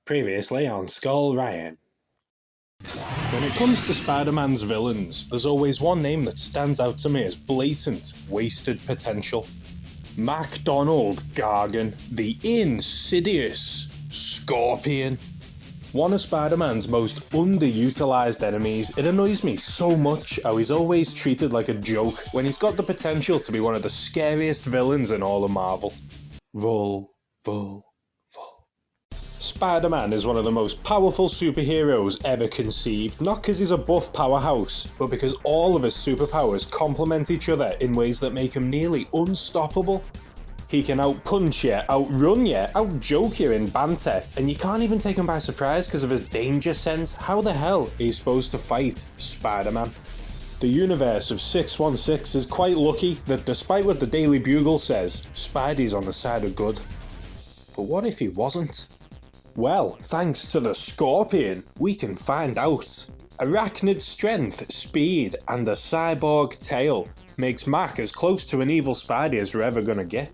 Previously on Skull Ryan. When it comes to Spider-Man's villains, there's always one name that stands out to me as blatant, wasted potential. MacDonald Gargan, the insidious Scorpion. One of Spider-Man's most underutilised enemies, it annoys me so much how he's always treated like a joke when he's got the potential to be one of the scariest villains in all of Marvel. Spider-Man is one of the most powerful superheroes ever conceived, not because he's a buff powerhouse, but because all of his superpowers complement each other in ways that make him nearly unstoppable. He can outpunch you, outrun you, outjoke you in banter, and you can't even take him by surprise because of his danger sense. How the hell are you supposed to fight Spider-Man? The universe of 616 is quite lucky that despite what the Daily Bugle says, Spidey's on the side of good. But what if he wasn't? Well, thanks to the Scorpion, we can find out. Arachnid strength, speed, and a cyborg tail makes Mac as close to an evil Spidey as we're ever gonna get.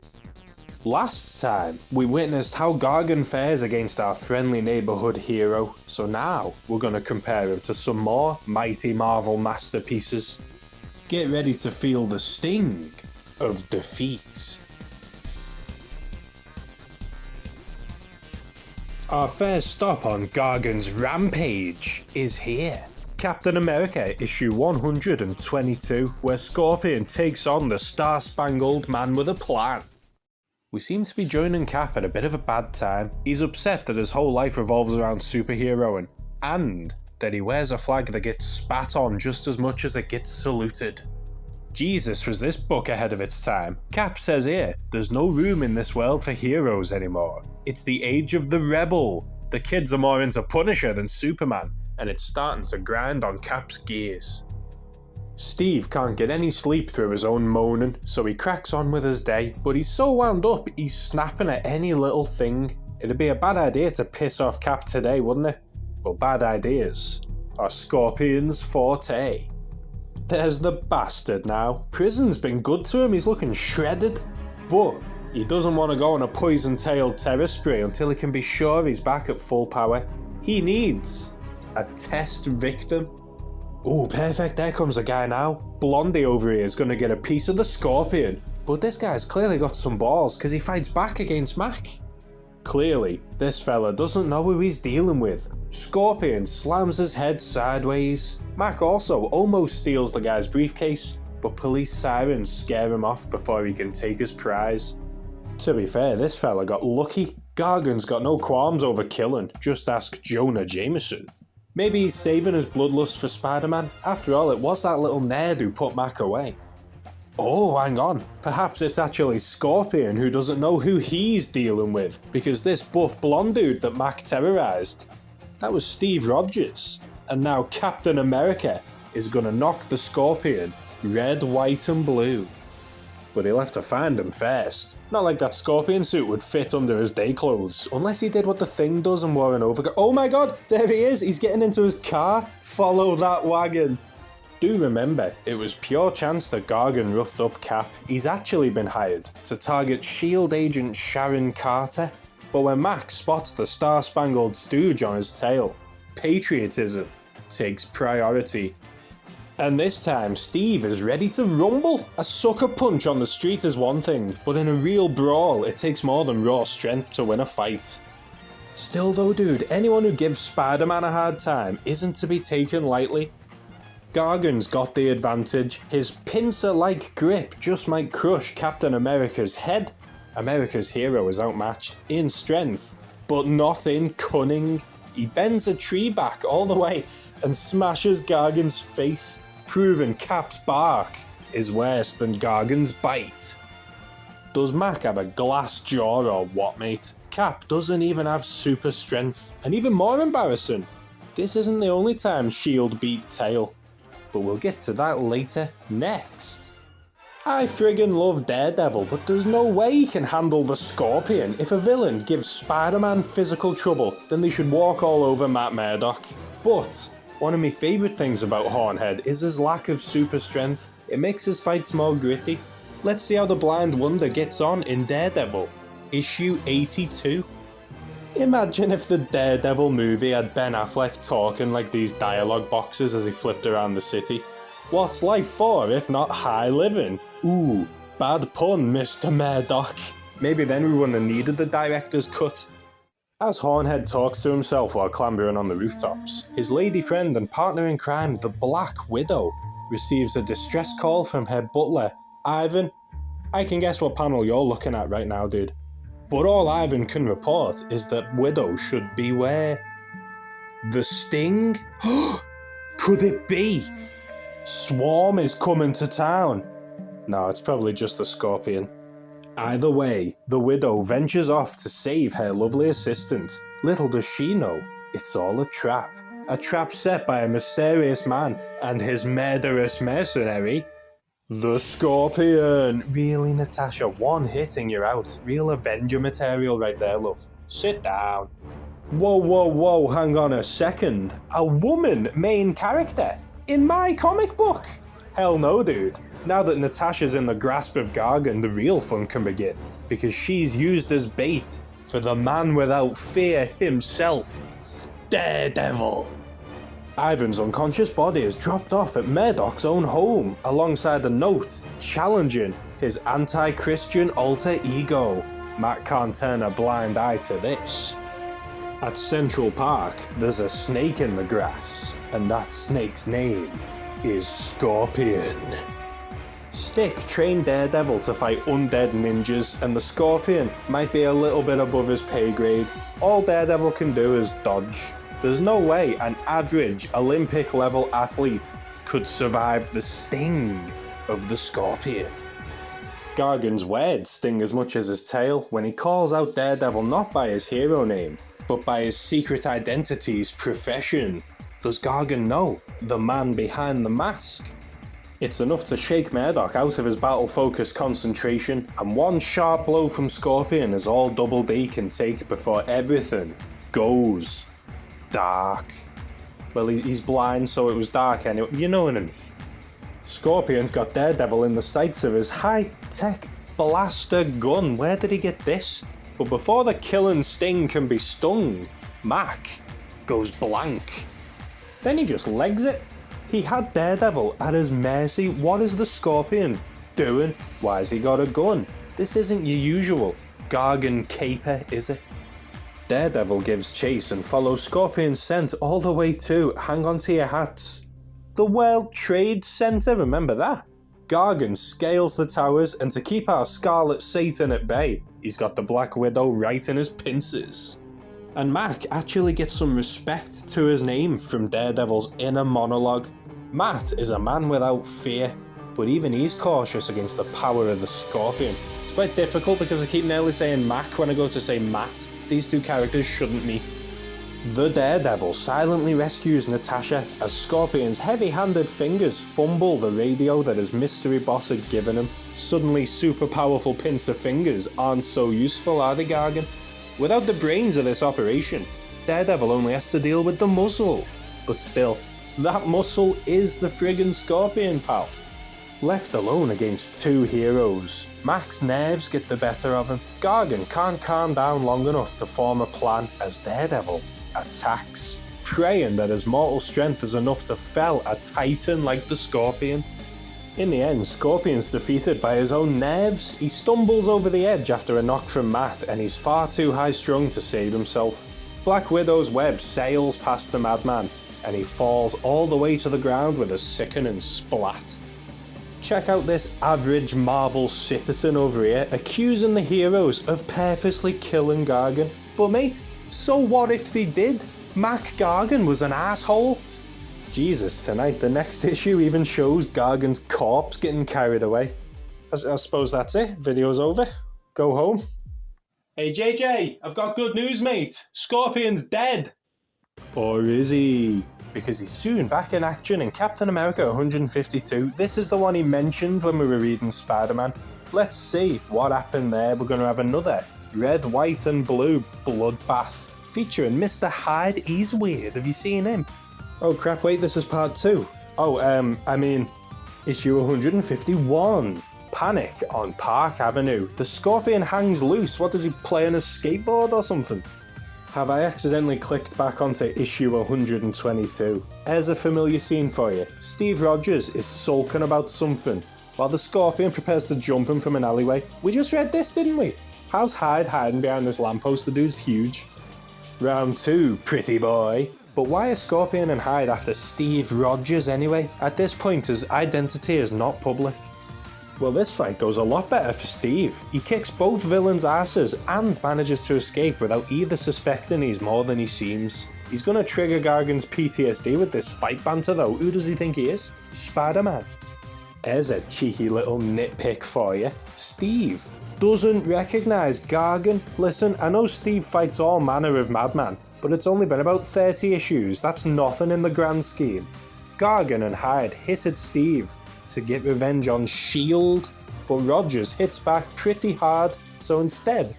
Last time, we witnessed how Gargan fares against our friendly neighbourhood hero, so now we're gonna compare him to some more mighty Marvel masterpieces. Get ready to feel the sting of defeat. Our first stop on Gargan's rampage is here. Captain America issue 122, where Scorpion takes on the Star Spangled Man with a plan. We seem to be joining Cap at a bit of a bad time. He's upset that his whole life revolves around superheroing, and that he wears a flag that gets spat on just as much as it gets saluted. Jesus, was this book ahead of its time. Cap says here, there's no room in this world for heroes anymore. It's the age of the rebel. The kids are more into Punisher than Superman, and it's starting to grind on Cap's gears. Steve can't get any sleep through his own moaning, so he cracks on with his day, but he's so wound up he's snapping at any little thing. It'd be a bad idea to piss off Cap today, wouldn't it? Well, bad ideas are Scorpion's forte. There's the bastard now. Prison's been good to him, he's looking shredded. But he doesn't want to go on a poison-tailed terror spree until he can be sure he's back at full power. He needs a test victim. Oh, perfect, there comes a guy now. Blondie over here is going to get a piece of the Scorpion. But this guy's clearly got some balls because he fights back against Mac. Clearly, this fella doesn't know who he's dealing with. Scorpion slams his head sideways. Mac also almost steals the guy's briefcase, but police sirens scare him off before he can take his prize. To be fair, this fella got lucky. Gargan's got no qualms over killing, just ask Jonah Jameson. Maybe he's saving his bloodlust for Spider-Man. After all, it was that little nerd who put Mac away. Oh, hang on. Perhaps it's actually Scorpion who doesn't know who he's dealing with, because this buff blonde dude that Mac terrorised, that was Steve Rogers. And now Captain America is gonna knock the Scorpion red, white and blue. But he'll have to find him first. Not like that Scorpion suit would fit under his day clothes, unless he did what the Thing does and wore an overcoat. Oh my god, there he is, he's getting into his car. Follow that wagon. Do remember, it was pure chance that Gargan roughed up Cap. He's actually been hired to target S.H.I.E.L.D. agent Sharon Carter. But when Max spots the Star Spangled Stooge on his tail, patriotism takes priority. And this time, Steve is ready to rumble. A sucker punch on the street is one thing, but in a real brawl, it takes more than raw strength to win a fight. Still though, dude, anyone who gives Spider-Man a hard time isn't to be taken lightly. Gargan's got the advantage. His pincer-like grip just might crush Captain America's head. America's hero is outmatched in strength, but not in cunning. He bends a tree back all the way and smashes Gargan's face, proving Cap's bark is worse than Gargan's bite. Does Mac have a glass jaw or what, mate? Cap doesn't even have super strength. And even more embarrassing, this isn't the only time S.H.I.E.L.D. beat tail. But we'll get to that later, next. I friggin' love Daredevil, but there's no way he can handle the Scorpion. If a villain gives Spider-Man physical trouble, then they should walk all over Matt Murdock. But one of my favourite things about Hornhead is his lack of super strength. It makes his fights more gritty. Let's see how the Blind Wonder gets on in Daredevil, issue 82. Imagine if the Daredevil movie had Ben Affleck talking like these dialogue boxes as he flipped around the city. What's life for if not high living? Ooh, bad pun, Mr. Murdock. Maybe then we wouldn't have needed the director's cut. As Hornhead talks to himself while clambering on the rooftops, his lady friend and partner in crime, the Black Widow, receives a distress call from her butler, Ivan. I can guess what panel you're looking at right now, dude. But all Ivan can report is that Widow should beware. The Sting? Could it be? Swarm is coming to town. No, it's probably just the Scorpion. Either way, the Widow ventures off to save her lovely assistant. Little does she know, it's all a trap. A trap set by a mysterious man and his murderous mercenary, the Scorpion. Really, Natasha, one hit and you're out. Real Avenger material right there, love. Sit down. Whoa, hang on a second. A woman main character? In my comic book? Hell no, dude. Now that Natasha's in the grasp of Gargan, the real fun can begin, because she's used as bait for the man without fear himself, Daredevil. Ivan's unconscious body is dropped off at Murdock's own home, alongside a note challenging his anti-Christian alter ego. Matt can't turn a blind eye to this. At Central Park, there's a snake in the grass, and that snake's name is Scorpion. Stick trained Daredevil to fight undead ninjas, and the Scorpion might be a little bit above his pay grade. All Daredevil can do is dodge. There's no way an average Olympic level athlete could survive the sting of the Scorpion. Gargan's words sting as much as his tail when he calls out Daredevil not by his hero name, but by his secret identity's profession. Does Gargan know the man behind the mask? It's enough to shake Murdock out of his battle-focused concentration, and one sharp blow from Scorpion is all Double D can take before everything goes dark. Well, he's blind, so it was dark anyway, you know what I mean. Scorpion's got Daredevil in the sights of his high-tech blaster gun. Where did he get this? But before the killing sting can be stung, Mac goes blank. Then he just legs it. He had Daredevil at his mercy. What is the Scorpion doing? Why's he got a gun? This isn't your usual Gargan caper, is it? Daredevil gives chase and follows Scorpion's scent all the way to, hang on to your hats, the World Trade Center, remember that? Gargan scales the towers, and to keep our Scarlet Satan at bay, he's got the Black Widow right in his pincers. And Mac actually gets some respect to his name from Daredevil's inner monologue. Matt is a man without fear, but even he's cautious against the power of the Scorpion. It's quite difficult because I keep nearly saying Mac when I go to say Matt. These two characters shouldn't meet. The Daredevil silently rescues Natasha as Scorpion's heavy-handed fingers fumble the radio that his mystery boss had given him. Suddenly super powerful pincer fingers aren't so useful, are they, Gargan? Without the brains of this operation, Daredevil only has to deal with the muscle. But still, that muscle is the friggin' Scorpion, pal. Left alone against two heroes, Mac's nerves get the better of him. Gargan can't calm down long enough to form a plan as Daredevil attacks, praying that his mortal strength is enough to fell a titan like the Scorpion. In the end, Scorpion's defeated by his own nerves. He stumbles over the edge after a knock from Matt, and he's far too high-strung to save himself. Black Widow's web sails past the madman, and he falls all the way to the ground with a sickening splat. Check out this average Marvel citizen over here accusing the heroes of purposely killing Gargan. But mate, so what if they did? Mac Gargan was an asshole. Jesus, tonight the next issue even shows Gargan's corpse getting carried away. I suppose that's it, video's over. Go home. Hey JJ, I've got good news mate, Scorpion's dead. Or is he? Because he's soon back in action in Captain America 152. This is the one he mentioned when we were reading Spider-Man. Let's see what happened there. We're going to have another red, white and blue bloodbath featuring Mr. Hyde. He's weird. Have you seen him? Oh crap, wait, this is part 2. Issue 151. Panic on Park Avenue. The Scorpion hangs loose. What does he play on a skateboard or something? Have I accidentally clicked back onto issue 122? Here's a familiar scene for you. Steve Rogers is sulking about something, while the Scorpion prepares to jump him from an alleyway. We just read this, didn't we? How's Hyde hiding behind this lamppost? The dude's huge. Round 2, pretty boy. But why are Scorpion and Hyde after Steve Rogers anyway? At this point, his identity is not public. Well, this fight goes a lot better for Steve. He kicks both villains' asses and manages to escape without either suspecting he's more than he seems. He's gonna trigger Gargan's PTSD with this fight banter though. Who does he think he is? Spider-Man. Here's a cheeky little nitpick for you. Steve doesn't recognise Gargan. Listen, I know Steve fights all manner of madman, but it's only been about 30 issues. That's nothing in the grand scheme. Gargan and Hyde hit at Steve to get revenge on S.H.I.E.L.D., but Rogers hits back pretty hard, so instead,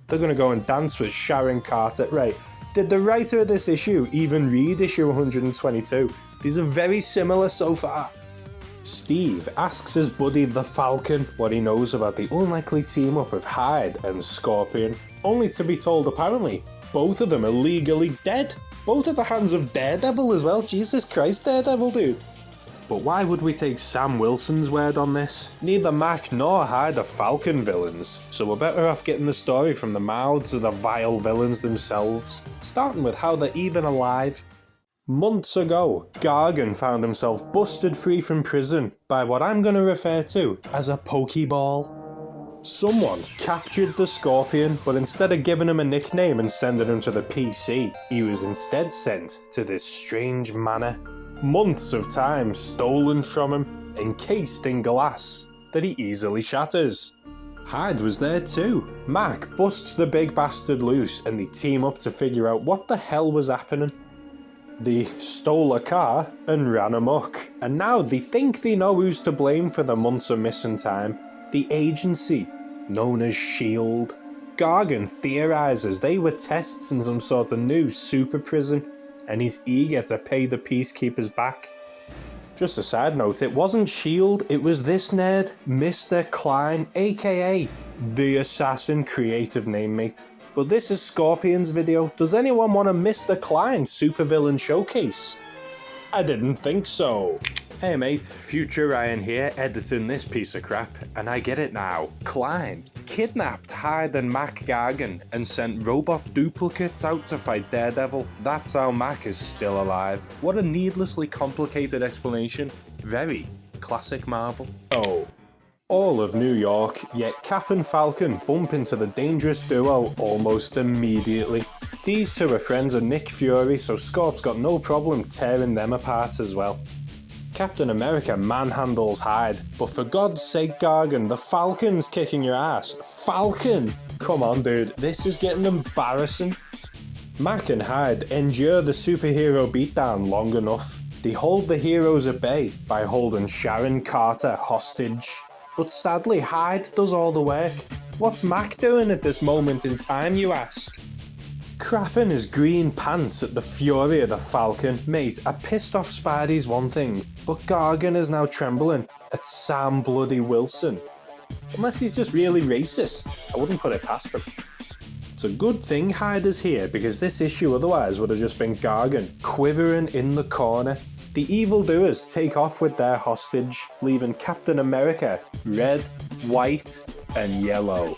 they're gonna go and dance with Sharon Carter. Right, did the writer of this issue even read issue 122? These are very similar so far. Steve asks his buddy the Falcon what he knows about the unlikely team up of Hyde and Scorpion, only to be told apparently both of them are legally dead. Both at the hands of Daredevil as well. Jesus Christ, Daredevil, dude. But why would we take Sam Wilson's word on this? Neither Mac nor Hyde are Falcon villains, so we're better off getting the story from the mouths of the vile villains themselves, starting with how they're even alive. Months ago, Gargan found himself busted free from prison by what I'm going to refer to as a Pokeball. Someone captured the Scorpion, but instead of giving him a nickname and sending him to the PC, he was instead sent to this strange manor. Months of time stolen from him, encased in glass that he easily shatters. Hyde was there too. Mac busts the big bastard loose and they team up to figure out what the hell was happening. They stole a car and ran amok, and now they think they know who's to blame for the months of missing time. The agency, known as S.H.I.E.L.D. Gargan theorizes they were tests in some sort of new super prison, and he's eager to pay the peacekeepers back. Just a side note, it wasn't S.H.I.E.L.D., it was this nerd, Mr. Klein, aka the Assassin creative name mate. But this is Scorpion's video. Does anyone want a Mr. Klein supervillain showcase? I didn't think so. Hey mate, Future Ryan here, editing this piece of crap, and I get it now. Klein kidnapped Hyde and Mac Gargan and sent robot duplicates out to fight Daredevil. That's how Mac is still alive. What a needlessly complicated explanation. Very classic Marvel. Oh. All of New York, yet Cap and Falcon bump into the dangerous duo almost immediately. These two are friends of Nick Fury, so Scorp's got no problem tearing them apart as well. Captain America manhandles Hyde, but for God's sake, Gargan, the Falcon's kicking your ass. Falcon! Come on, dude, this is getting embarrassing. Mac and Hyde endure the superhero beatdown long enough. They hold the heroes at bay by holding Sharon Carter hostage. But sadly, Hyde does all the work. What's Mac doing at this moment in time, you ask? Crapping his green pants at the fury of the Falcon. Mate, a pissed off Spidey's one thing, but Gargan is now trembling at Sam Bloody Wilson. Unless he's just really racist, I wouldn't put it past him. It's a good thing Hyde is here, because this issue otherwise would have just been Gargan quivering in the corner. The evildoers take off with their hostage, leaving Captain America red, white, and yellow.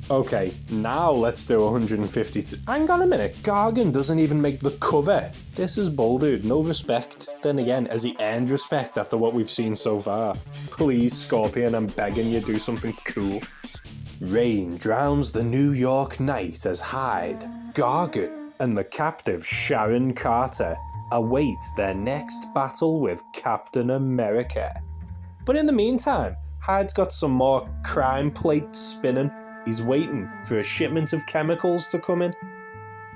Okay, now let's do 152. Hang on a minute, Gargan doesn't even make the cover. This is bold, dude, no respect. Then again, has he earned respect after what we've seen so far? Please, Scorpion, I'm begging you, do something cool. Rain drowns the New York night as Hyde, Gargan, and the captive Sharon Carter await their next battle with Captain America. But in the meantime, Hyde's got some more crime plates spinning. He's waiting for a shipment of chemicals to come in.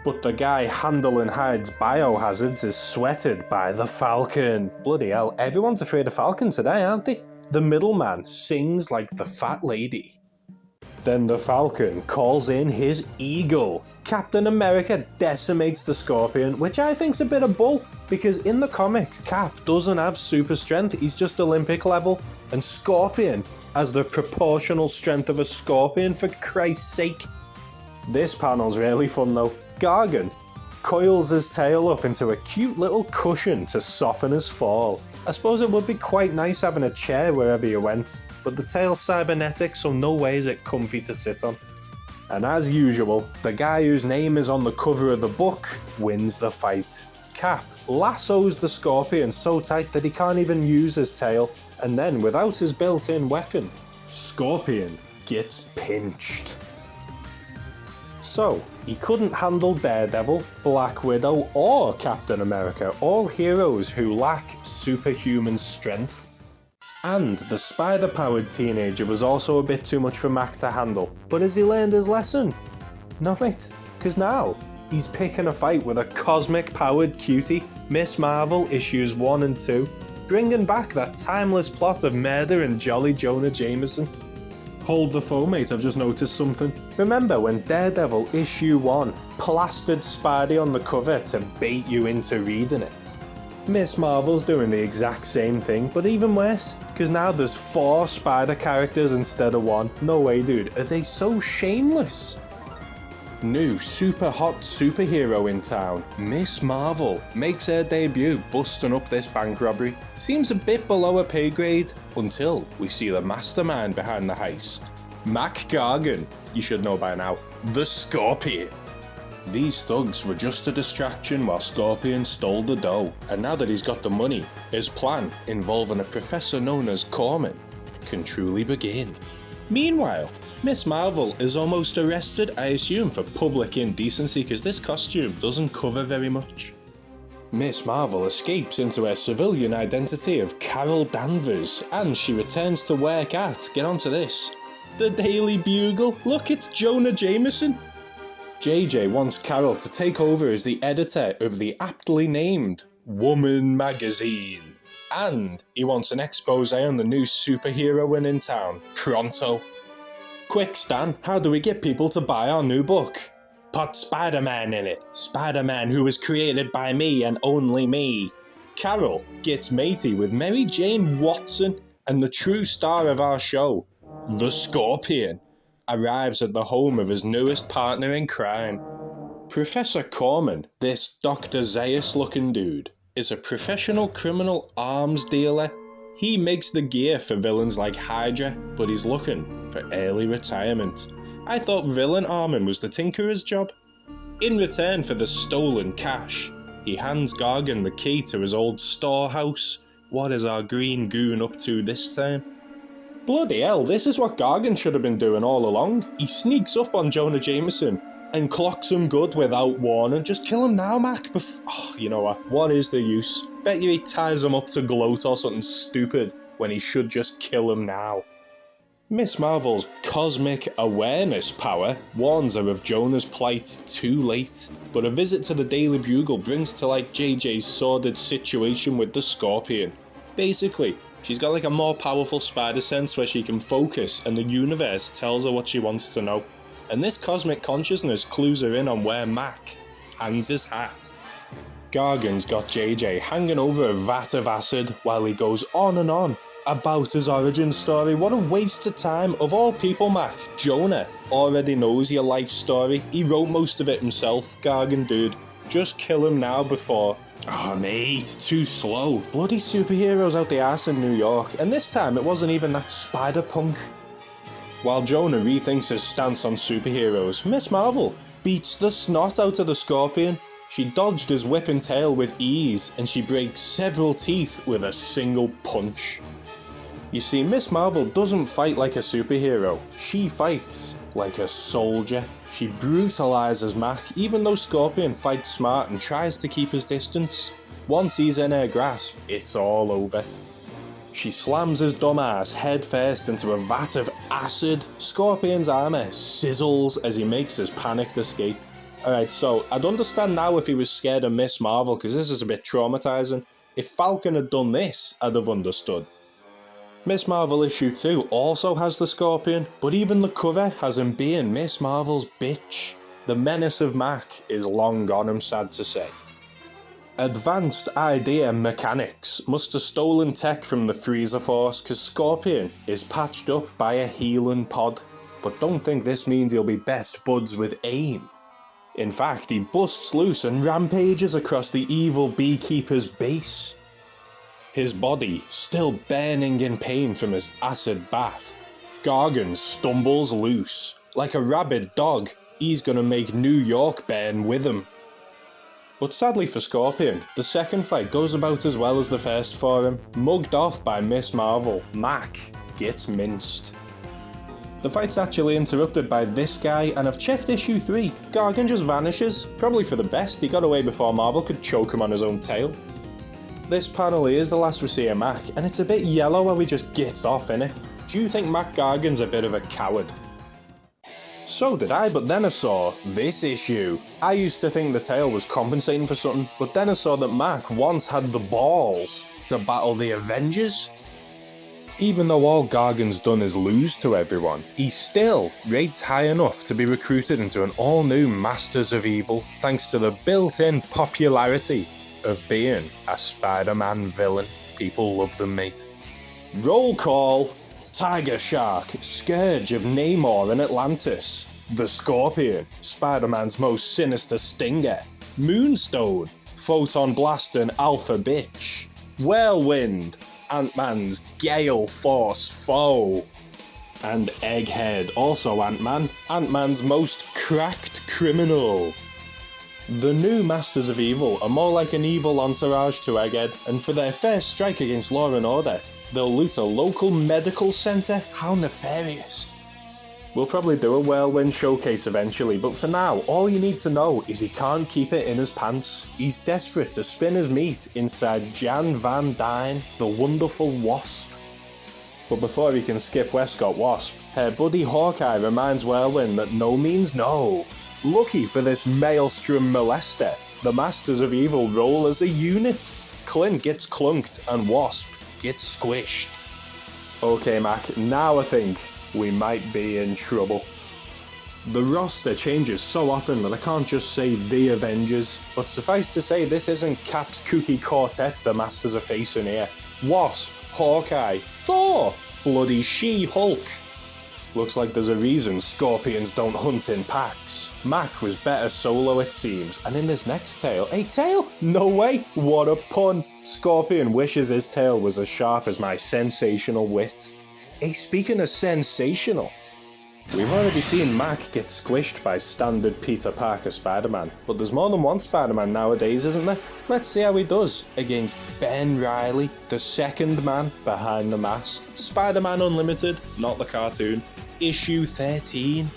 But the guy handling Hyde's biohazards is sweated by the Falcon. Bloody hell, everyone's afraid of Falcon today, aren't they? The middleman sings like the fat lady. Then the Falcon calls in his eagle. Captain America decimates the Scorpion, which I think's a bit of bull, because in the comics, Cap doesn't have super strength, he's just Olympic level, and Scorpion has the proportional strength of a scorpion, for Christ's sake. This panel's really fun though. Gargan coils his tail up into a cute little cushion to soften his fall. I suppose it would be quite nice having a chair wherever you went, but the tail's cybernetic, so no way is it comfy to sit on. And as usual, the guy whose name is on the cover of the book wins the fight. Cap lassos the Scorpion so tight that he can't even use his tail, and then without his built-in weapon, Scorpion gets pinched. So, he couldn't handle Daredevil, Black Widow, or Captain America, all heroes who lack superhuman strength. And the spider-powered teenager was also a bit too much for Mac to handle. But has he learned his lesson? No mate, because now he's picking a fight with a cosmic-powered cutie, Miss Marvel issues 1 and 2, bringing back that timeless plot of murder and jolly Jonah Jameson. Hold the phone, mate, I've just noticed something. Remember when Daredevil issue 1 plastered Spidey on the cover to bait you into reading it? Miss Marvel's doing the exact same thing, but even worse, because now there's 4 Spider characters instead of 1. No way, dude, are they so shameless? New super hot superhero in town, Miss Marvel, makes her debut busting up this bank robbery. Seems a bit below her pay grade, until we see the mastermind behind the heist. Mac Gargan, you should know by now, the Scorpion. These thugs were just a distraction while Scorpion stole the dough, and now that he's got the money, his plan, involving a professor known as Corman, can truly begin. Meanwhile, Miss Marvel is almost arrested, I assume for public indecency, because this costume doesn't cover very much. Miss Marvel escapes into her civilian identity of Carol Danvers, and she returns to work at, get onto this, the Daily Bugle. Look, it's Jonah Jameson. JJ wants Carol to take over as the editor of the aptly named Woman magazine. And he wants an expose on the new superhero in town, pronto. Quick, Stan, how do we get people to buy our new book? Put Spider-Man in it. Spider-Man who was created by me and only me. Carol gets matey with Mary Jane Watson, and the true star of our show, the Scorpion, arrives at the home of his newest partner in crime. Professor Corman, this Dr. Zaius-looking dude, is a professional criminal arms dealer. He makes the gear for villains like Hydra, but he's looking for early retirement. I thought villain arming was the Tinkerer's job. In return for the stolen cash, he hands Gargan the key to his old storehouse. What is our green goon up to this time? Bloody hell, this is what Gargan should have been doing all along. He sneaks up on Jonah Jameson and clocks him good without warning. Just kill him now, Mac. You know what is the use? Bet you he ties him up to gloat or something stupid when he should just kill him now. Miss Marvel's cosmic awareness power warns her of Jonah's plight too late, but a visit to the Daily Bugle brings to light JJ's sordid situation with the Scorpion. Basically, she's got like a more powerful spider sense where she can focus and the universe tells her what she wants to know. And this cosmic consciousness clues her in on where Mac hangs his hat. Gargan's got JJ hanging over a vat of acid while he goes on and on about his origin story. What a waste of time. Of all people, Mac, Jonah already knows your life story. He wrote most of it himself, Gargan dude. Just kill him now before... Oh mate, too slow. Bloody superheroes out the arse in New York, and this time it wasn't even that spider punk. While Jonah rethinks his stance on superheroes, Miss Marvel beats the snot out of the Scorpion. She dodged his whip and tail with ease, and she breaks several teeth with a single punch. You see, Miss Marvel doesn't fight like a superhero, she fights like a soldier. She brutalizes Mac, even though Scorpion fights smart and tries to keep his distance. Once he's in her grasp, it's all over. She slams his dumb ass head first into a vat of acid. Scorpion's armor sizzles as he makes his panicked escape. Alright, so I'd understand now if he was scared of Miss Marvel, because this is a bit traumatizing. If Falcon had done this, I'd have understood. Miss Marvel issue 2 also has the Scorpion, but even the cover has him being Miss Marvel's bitch. The menace of Mac is long gone, I'm sad to say. Advanced Idea Mechanics must have stolen tech from the Freezer Force, cause Scorpion is patched up by a healing pod. But don't think this means he'll be best buds with AIM. In fact, he busts loose and rampages across the evil beekeeper's base. His body still burning in pain from his acid bath. Gargan stumbles loose. Like a rabid dog, he's gonna make New York burn with him. But sadly for Scorpion, the second fight goes about as well as the first for him. Mugged off by Miss Marvel, Mac gets minced. The fight's actually interrupted by this guy, and I've checked issue 3. Gargan just vanishes. Probably for the best, he got away before Marvel could choke him on his own tail. This panel here is the last we see of Mac, and it's a bit yellow where he just gets off in it. Do you think Mac Gargan's a bit of a coward? So did I, but then I saw this issue. I used to think the tail was compensating for something, but then I saw that Mac once had the balls to battle the Avengers. Even though all Gargan's done is lose to everyone, he's still rated high enough to be recruited into an all-new Masters of Evil thanks to the built-in popularity of being a Spider-Man villain. People love them, mate. Roll call. Tiger Shark, Scourge of Namor and Atlantis. The Scorpion, Spider-Man's most sinister stinger. Moonstone, Photon Blast and Alpha Bitch. Whirlwind, Ant-Man's Gale Force foe. And Egghead, also Ant-Man, Ant-Man's most cracked criminal. The new Masters of Evil are more like an evil entourage to Egghead, and for their first strike against law and order, they'll loot a local medical centre? How nefarious. We'll probably do a Whirlwind showcase eventually, but for now, all you need to know is he can't keep it in his pants. He's desperate to spin his meat inside Jan Van Dyne, the wonderful Wasp. But before he can skip Westcott Wasp, her buddy Hawkeye reminds Whirlwind that no means no. Lucky for this maelstrom molester, the Masters of Evil roll as a unit. Clint gets clunked and Wasp gets squished. Okay, Mac, now I think we might be in trouble. The roster changes so often that I can't just say the Avengers, but suffice to say this isn't Cap's kooky quartet the Masters are facing here. Wasp, Hawkeye, Thor, bloody She-Hulk. Looks like there's a reason scorpions don't hunt in packs. Mac was better solo it seems, and in this next tale, a tail? No way, what a pun. Scorpion wishes his tail was as sharp as my sensational wit. Hey, speaking of sensational, we've already seen Mac get squished by standard Peter Parker Spider-Man, but there's more than one Spider-Man nowadays, isn't there? Let's see how he does against Ben Reilly, the second man behind the mask. Spider-Man Unlimited, not the cartoon, issue 13.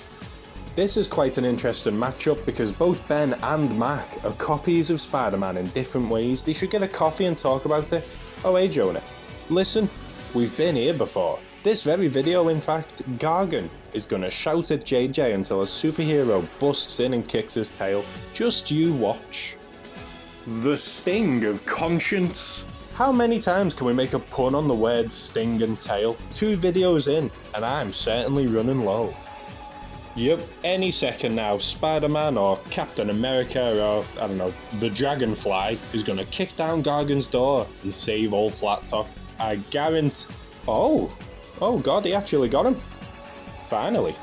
This is quite an interesting matchup because both Ben and Mac are copies of Spider-Man in different ways. They should get a coffee and talk about it. Oh hey Jonah, listen, we've been here before. This very video, in fact, Gargan is gonna shout at JJ until a superhero busts in and kicks his tail. Just you watch. The sting of conscience. How many times can we make a pun on the words sting and tail? 2 videos in, and I'm certainly running low. Yep, any second now, Spider-Man or Captain America or, I don't know, the Dragonfly is gonna kick down Gargan's door and save old Flat Top. I guarantee... Oh god, he actually got him. Finally.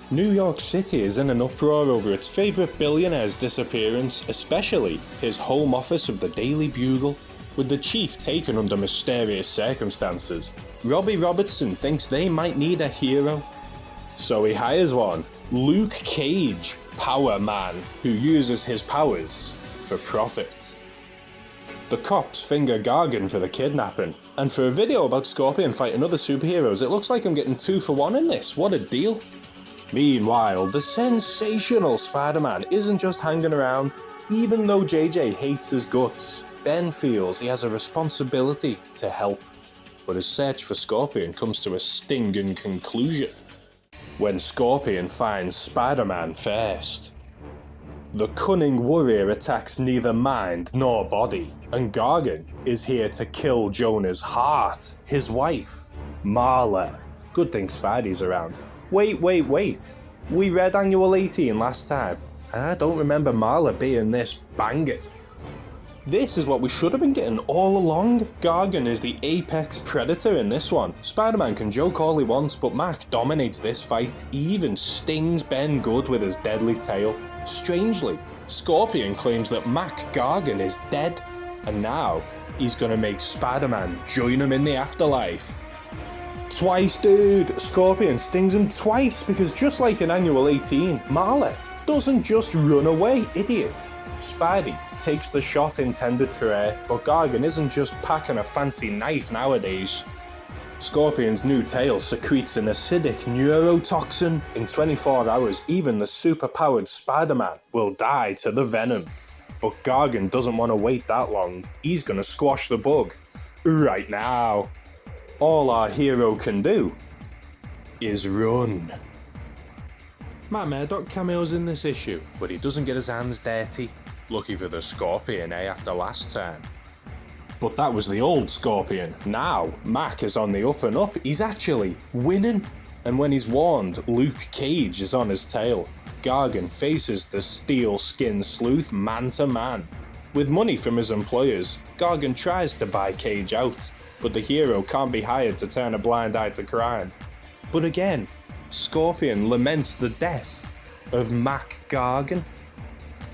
New York City is in an uproar over its favourite billionaire's disappearance, especially his home office of the Daily Bugle, with the chief taken under mysterious circumstances. Robbie Robertson thinks they might need a hero, so he hires one, Luke Cage, Power Man, who uses his powers for profit. The cops finger Gargan for the kidnapping, and for a video about Scorpion fighting other superheroes, it looks like I'm getting 2 for 1 in this. What a deal. Meanwhile, the sensational Spider-Man isn't just hanging around. Even though JJ hates his guts, Ben feels he has a responsibility to help. But his search for Scorpion comes to a stinging conclusion when Scorpion finds Spider-Man first. The cunning warrior attacks neither mind nor body, and Gargan is here to kill Jonah's heart, his wife, Marla. Good thing Spidey's around. Wait. We read Annual 18 last time, and I don't remember Marla being this banging. This is what we should have been getting all along. Gargan is the apex predator in this one. Spider-Man can joke all he wants, but Mac dominates this fight. He even stings Ben good with his deadly tail. Strangely, Scorpion claims that Mac Gargan is dead, and now he's gonna make Spider-Man join him in the afterlife. Twice, dude! Scorpion stings him twice because just like in Annual 18, Marley doesn't just run away, idiot. Spidey takes the shot intended for her, but Gargan isn't just packing a fancy knife nowadays. Scorpion's new tail secretes an acidic neurotoxin. In 24 hours, even the superpowered Spider-Man will die to the venom. But Gargan doesn't want to wait that long. He's gonna squash the bug right now. All our hero can do is run. Matt Murdock cameos in this issue, but he doesn't get his hands dirty. Lucky for the Scorpion, after last time. But that was the old Scorpion. Now, Mac is on the up and up. He's actually winning. And when he's warned Luke Cage is on his tail, Gargan faces the steel-skinned sleuth man to man. With money from his employers, Gargan tries to buy Cage out, but the hero can't be hired to turn a blind eye to crime. But again, Scorpion laments the death of Mac Gargan.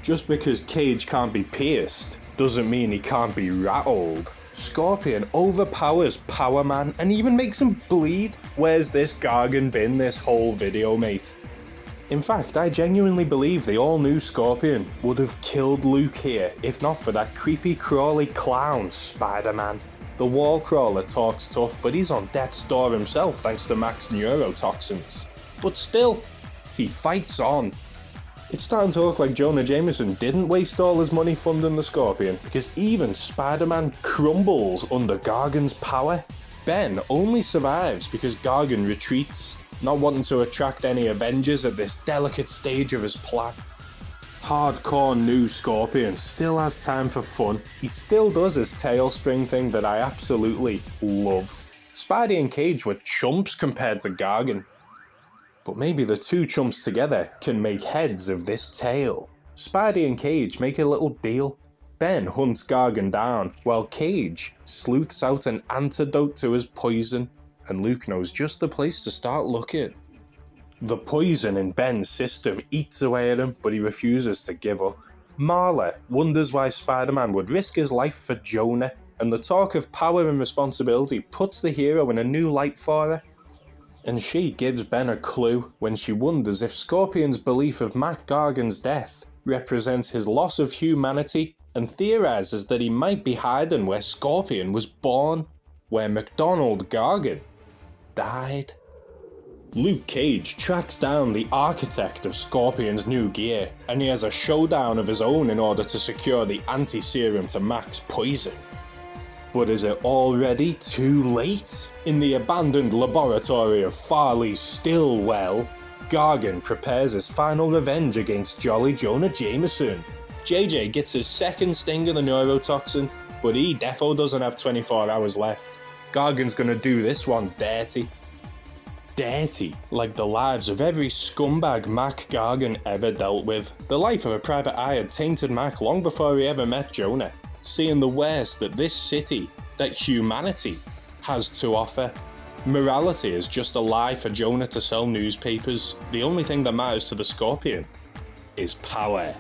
Just because Cage can't be pierced doesn't mean he can't be rattled. Scorpion overpowers Power Man and even makes him bleed. Where's this Gargan been this whole video, mate? In fact, I genuinely believe the all-new Scorpion would have killed Luke here if not for that creepy crawly clown Spider-Man. The wall crawler talks tough, but he's on death's door himself thanks to Mac's neurotoxins. But still, he fights on. It's starting to look like Jonah Jameson didn't waste all his money funding the Scorpion, because even Spider-Man crumbles under Gargan's power. Ben only survives because Gargan retreats, not wanting to attract any Avengers at this delicate stage of his plan. Hardcore new Scorpion still has time for fun. He still does his tail spring thing that I absolutely love. Spidey and Cage were chumps compared to Gargan. But maybe the two chumps together can make heads of this tale. Spidey and Cage make a little deal. Ben hunts Gargan down, while Cage sleuths out an antidote to his poison, and Luke knows just the place to start looking. The poison in Ben's system eats away at him, but he refuses to give up. Marla wonders why Spider-Man would risk his life for Jonah, and the talk of power and responsibility puts the hero in a new light for her. And she gives Ben a clue when she wonders if Scorpion's belief of Mac Gargan's death represents his loss of humanity, and theorizes that he might be hiding where Scorpion was born, where MacDonald Gargan died. Luke Cage tracks down the architect of Scorpion's new gear, and he has a showdown of his own in order to secure the anti-serum to Mac's poison. But is it already too late? In the abandoned laboratory of Farley's Stillwell, Gargan prepares his final revenge against Jolly Jonah Jameson. JJ gets his second sting of the neurotoxin, but he defo doesn't have 24 hours left. Gargan's gonna do this one dirty. Dirty, like the lives of every scumbag Mac Gargan ever dealt with. The life of a private eye had tainted Mac long before he ever met Jonah. Seeing the worst that this city, that humanity, has to offer. Morality is just a lie for Jonah to sell newspapers. The only thing that matters to the Scorpion is power.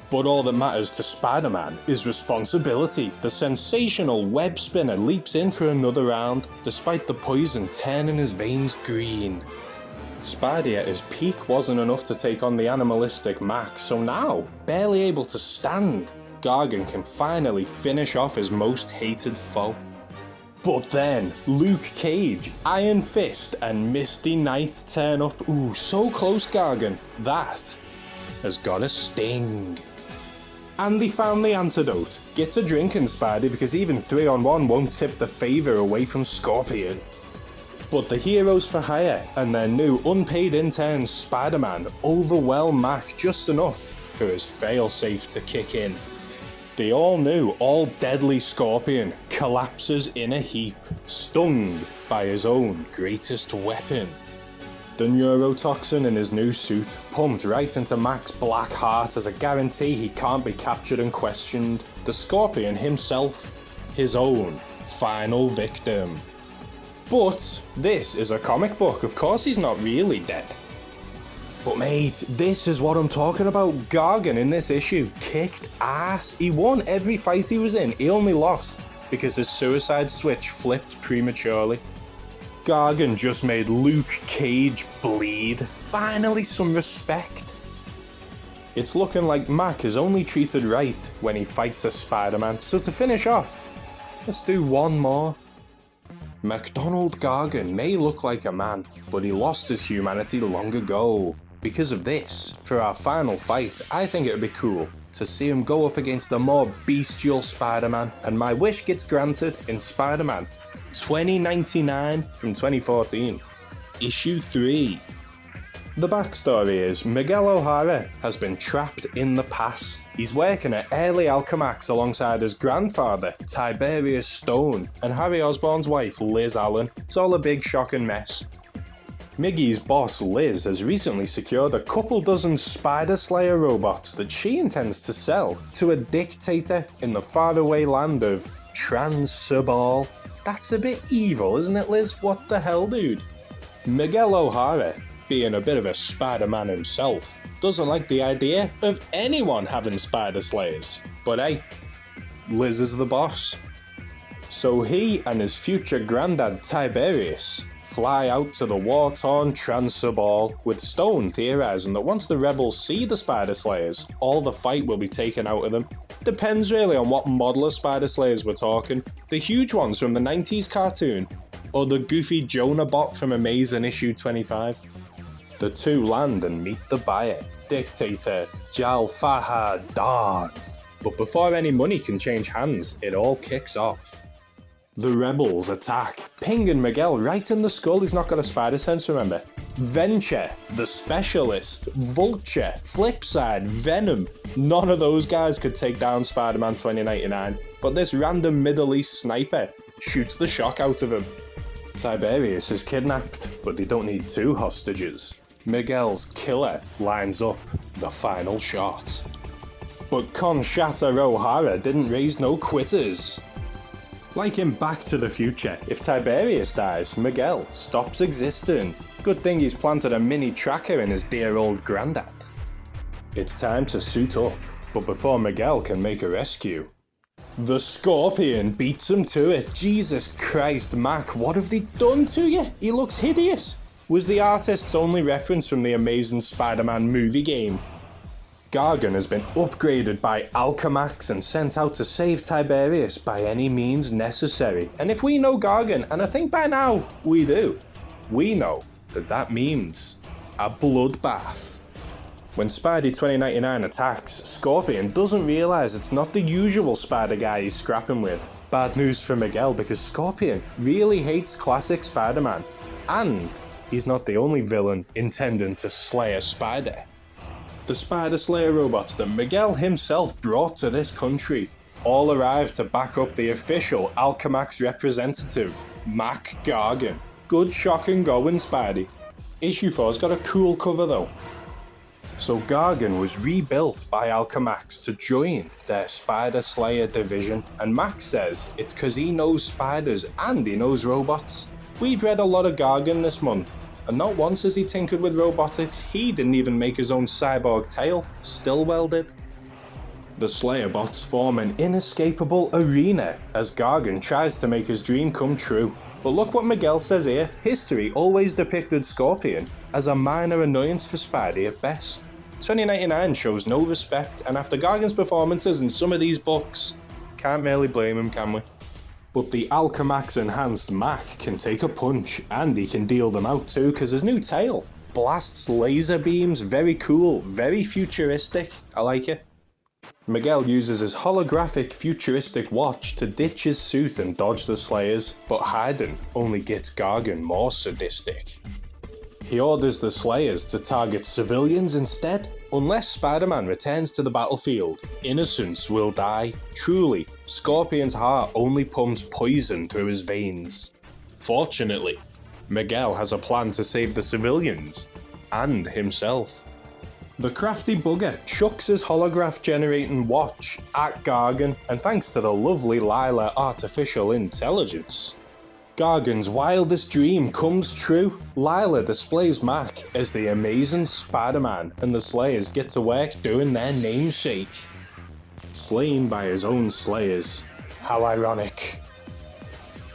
But all that matters to Spider-Man is responsibility. The sensational web spinner leaps in for another round, despite the poison turning his veins green. Spidey at his peak wasn't enough to take on the animalistic Mac, so now, barely able to stand, Gargan can finally finish off his most hated foe. But then, Luke Cage, Iron Fist, and Misty Knight turn up. Ooh, so close, Gargan. That has got a sting. And they found the antidote. Get to drinking, Spidey, because even 3-on-1 won't tip the favour away from Scorpion. But the heroes for hire and their new unpaid intern Spider-Man overwhelm Mac just enough for his failsafe to kick in. The all-new, all-deadly Scorpion collapses in a heap, stung by his own greatest weapon. The neurotoxin in his new suit pumped right into Mac's black heart as a guarantee he can't be captured and questioned. The Scorpion himself, his own final victim. But this is a comic book, of course he's not really dead. But mate, this is what I'm talking about. Gargan in this issue kicked ass. He won every fight he was in. He only lost because his suicide switch flipped prematurely. Gargan just made Luke Cage bleed. Finally some respect. It's looking like Mac is only treated right when he fights a Spider-Man. So to finish off, let's do one more. MacDonald Gargan may look like a man, but he lost his humanity long ago. Because of this, for our final fight, I think it would be cool to see him go up against a more bestial Spider-Man, and my wish gets granted in Spider-Man 2099 from 2014, Issue 3. The backstory is Miguel O'Hara has been trapped in the past. He's working at early Alchemax alongside his grandfather, Tiberius Stone, and Harry Osborn's wife, Liz Allen. It's all a big shocking mess. Miggy's boss, Liz, has recently secured a couple dozen Spider Slayer robots that she intends to sell to a dictator in the faraway land of Transibal. That's a bit evil, isn't it, Liz? What the hell, dude? Miguel O'Hara, being a bit of a Spider-Man himself, doesn't like the idea of anyone having Spider Slayers. But hey, Liz is the boss. So he and his future granddad Tiberius fly out to the war-torn Transibal, with Stone theorising that once the rebels see the Spider Slayers, all the fight will be taken out of them. Depends really on what model of Spider Slayers we're talking. The huge ones from the 90s cartoon, or the goofy Jonah bot from Amazing issue 25. The two land and meet the buyer, dictator Jal Fahad Dar. But before any money can change hands, it all kicks off. The rebels attack, pinging Miguel right in the skull. He's not got a spider sense, remember. Venture, the Specialist, Vulture, Flipside, Venom. None of those guys could take down Spider-Man 2099, but this random Middle East sniper shoots the shock out of him. Tiberius is kidnapped, but they don't need two hostages. Miguel's killer lines up the final shot. But Conchata O'Hara didn't raise no quitters. Like in Back to the Future, if Tiberius dies, Miguel stops existing. Good thing he's planted a mini tracker in his dear old granddad. It's time to suit up, but before Miguel can make a rescue, the Scorpion beats him to it. Jesus Christ, Mac, what have they done to you? He looks hideous. Was the artist's only reference from the Amazing Spider-Man movie game. Gargan has been upgraded by Alchemax and sent out to save Tiberius by any means necessary. And if we know Gargan, and I think by now we do, we know that that means a bloodbath. When Spidey 2099 attacks, Scorpion doesn't realise it's not the usual Spider guy he's scrapping with. Bad news for Miguel, because Scorpion really hates classic Spider-Man. And he's not the only villain intending to slay a spider. The Spider Slayer robots that Miguel himself brought to this country all arrived to back up the official Alchemax representative, Mac Gargan. Good shocking going, Spidey. Issue 4's got a cool cover though. So Gargan was rebuilt by Alchemax to join their Spider Slayer division, and Max says it's cause he knows spiders and he knows robots. We've read a lot of Gargan this month, and not once has he tinkered with robotics. He didn't even make his own cyborg tail. Stillwell did. The Slayer bots form an inescapable arena as Gargan tries to make his dream come true. But look what Miguel says here. History always depicted Scorpion as a minor annoyance for Spidey at best. 2099 shows no respect, and after Gargan's performances in some of these books, can't really blame him, can we? But the Alchemax enhanced Mac can take a punch, and he can deal them out too, because his new tail blasts laser beams. Very cool, very futuristic. I like it. Miguel uses his holographic futuristic watch to ditch his suit and dodge the Slayers, but Hyde only gets Gargan more sadistic. He orders the Slayers to target civilians instead. Unless Spider-Man returns to the battlefield, innocents will die. Truly, Scorpion's heart only pumps poison through his veins. Fortunately, Miguel has a plan to save the civilians and himself. The crafty bugger chucks his holograph generating watch at Gargan, and thanks to the lovely Lila artificial intelligence, Gargan's wildest dream comes true. Lila displays Mac as the amazing Spider-Man, and the Slayers get to work doing their namesake. Slain by his own Slayers. How ironic.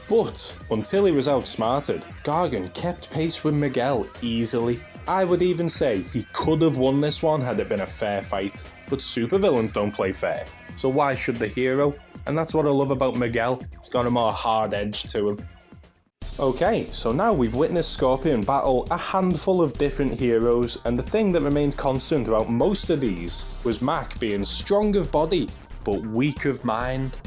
But until he was outsmarted, Gargan kept pace with Miguel easily. I would even say he could have won this one had it been a fair fight, but supervillains don't play fair, so why should the hero? And that's what I love about Miguel, he's got a more hard edge to him. Okay, so now we've witnessed Scorpion battle a handful of different heroes, and the thing that remained constant throughout most of these was Mac being strong of body, but weak of mind.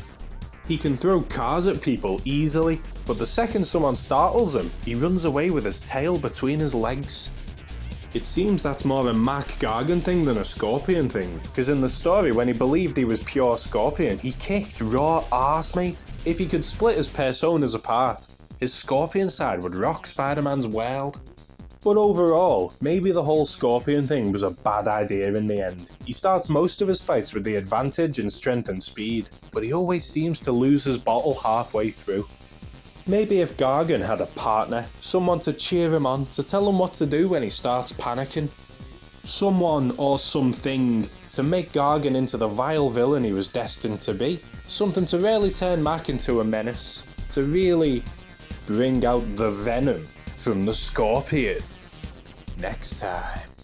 He can throw cars at people easily, but the second someone startles him, he runs away with his tail between his legs. It seems that's more a Mac Gargan thing than a Scorpion thing, because in the story when he believed he was pure Scorpion, he kicked raw arse, mate. If he could split his personas apart, his Scorpion side would rock Spider-Man's world. But overall, maybe the whole Scorpion thing was a bad idea in the end. He starts most of his fights with the advantage in strength and speed, but he always seems to lose his bottle halfway through. Maybe if Gargan had a partner, someone to cheer him on, to tell him what to do when he starts panicking. Someone or something to make Gargan into the vile villain he was destined to be. Something to really turn Mac into a menace. To really bring out the venom from the Scorpion. Next time.